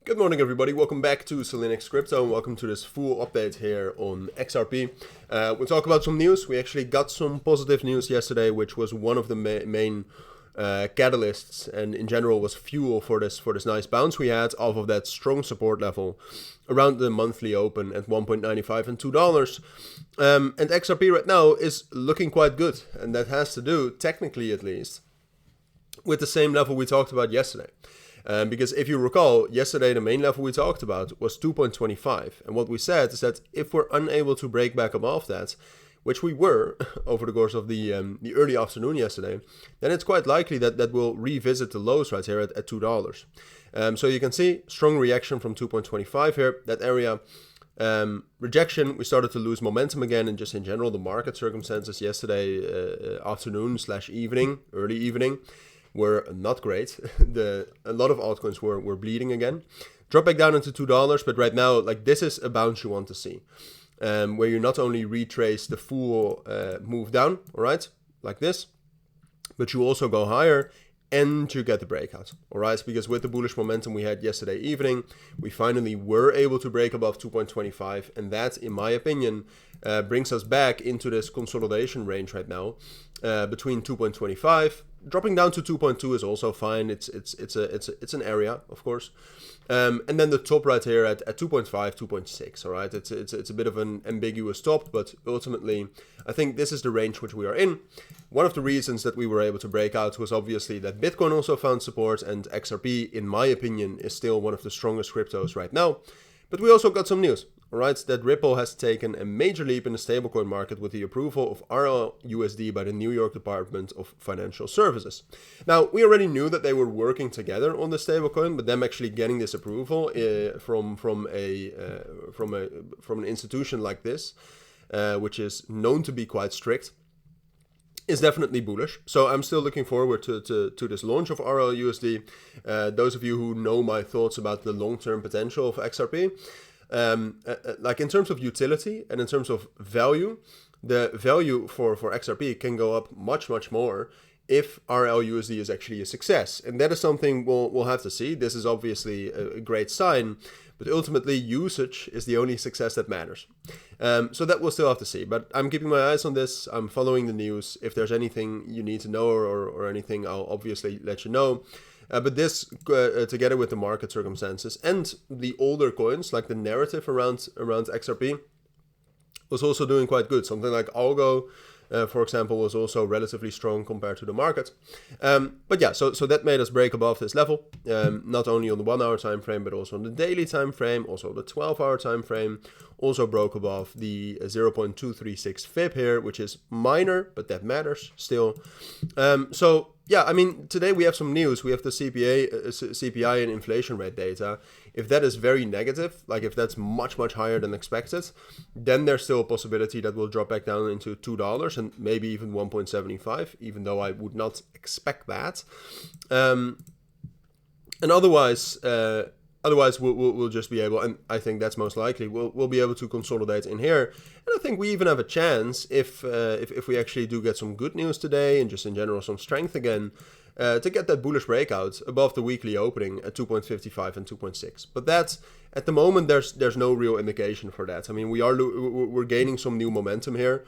Good morning everybody, welcome back to Cilinix Crypto and welcome to this full update here on XRP. We'll talk about some news. We actually got some positive news yesterday, which was one of the main catalysts and in general was fuel for this nice bounce we had off of that strong support level around the monthly open at 1.95 and $2. And XRP right now is looking quite good, and that has to do, technically at least, with the same level we talked about yesterday. Because if you recall, yesterday the main level we talked about was 2.25. And what we said is that if we're unable to break back above that, which we were over the course of the early afternoon yesterday, then it's quite likely that we'll revisit the lows right here at $2. So you can see strong reaction from 2.25 here. That area rejection, we started to lose momentum again, and just in general the market circumstances yesterday afternoon / evening, early evening, were not great. A lot of altcoins were bleeding again. Drop back down into $2, but right now, like, this is a bounce you want to see, where you not only retrace the full move down, all right, like this, but you also go higher and you get the breakout, all right? Because with the bullish momentum we had yesterday evening, we finally were able to break above 2.25, and that, in my opinion, brings us back into this consolidation range right now, between 2.25. Dropping down to 2.2 is also fine. It's an area, of course, and then the top right here at 2.5, 2.6. All right, it's a bit of an ambiguous top, but ultimately, I think this is the range which we are in. One of the reasons that we were able to break out was obviously that Bitcoin also found support, and XRP, in my opinion, is still one of the strongest cryptos right now. But we also got some news. Alright, that Ripple has taken a major leap in the stablecoin market with the approval of RLUSD by the New York Department of Financial Services. Now, we already knew that they were working together on the stablecoin, but them actually getting this approval from an institution like this, which is known to be quite strict, is definitely bullish. So I'm still looking forward to this launch of RLUSD. Those of you who know my thoughts about the long-term potential of XRP, like in terms of utility and in terms of value, the value for XRP can go up much more if RLUSD is actually a success, and that is something we'll have to see. This is obviously a great sign, but ultimately usage is the only success that matters. So that we'll still have to see, but I'm keeping my eyes on this. I'm following the news. If there's anything you need to know or anything, I'll obviously let you know. But this, together with the market circumstances and the older coins, like the narrative around XRP, was also doing quite good. Something like Algo, for example, was also relatively strong compared to the market. But yeah, so that made us break above this level, not only on the 1 hour time frame, but also on the daily time frame, also the 12-hour time frame. Also broke above the 0.236 fib here, which is minor, but that matters still. So yeah, I mean, today we have some news. We have the CPI and inflation rate data. If that is very negative, like if that's much higher than expected, then there's still a possibility that we'll drop back down into $2 and maybe even 1.75, even though I would not expect that. And otherwise we'll just be able, and I think that's most likely, we'll be able to consolidate in here. And I think we even have a chance if we actually do get some good news today and just in general some strength again, to get that bullish breakout above the weekly opening at 2.55 and 2.6. But that's, at the moment, there's no real indication for that. I mean, we're gaining some new momentum here,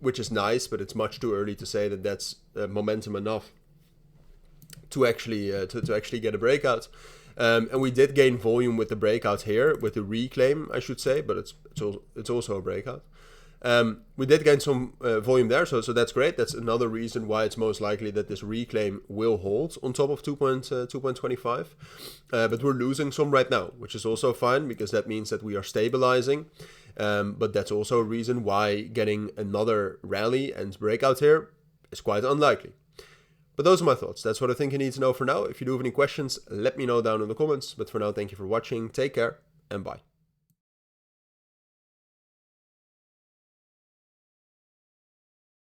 which is nice, but it's much too early to say that that's momentum enough to actually get a breakout. And we did gain volume with the breakout here, with the reclaim, I should say, but it's also a breakout. We did gain some volume there, so that's great. That's another reason why it's most likely that this reclaim will hold on top of 2.25. But we're losing some right now, which is also fine, because that means that we are stabilizing. But that's also a reason why getting another rally and breakout here is quite unlikely. But those are my thoughts. That's what I think you need to know for now. If you do have any questions, let me know down in the comments. But for now, thank you for watching. Take care and bye.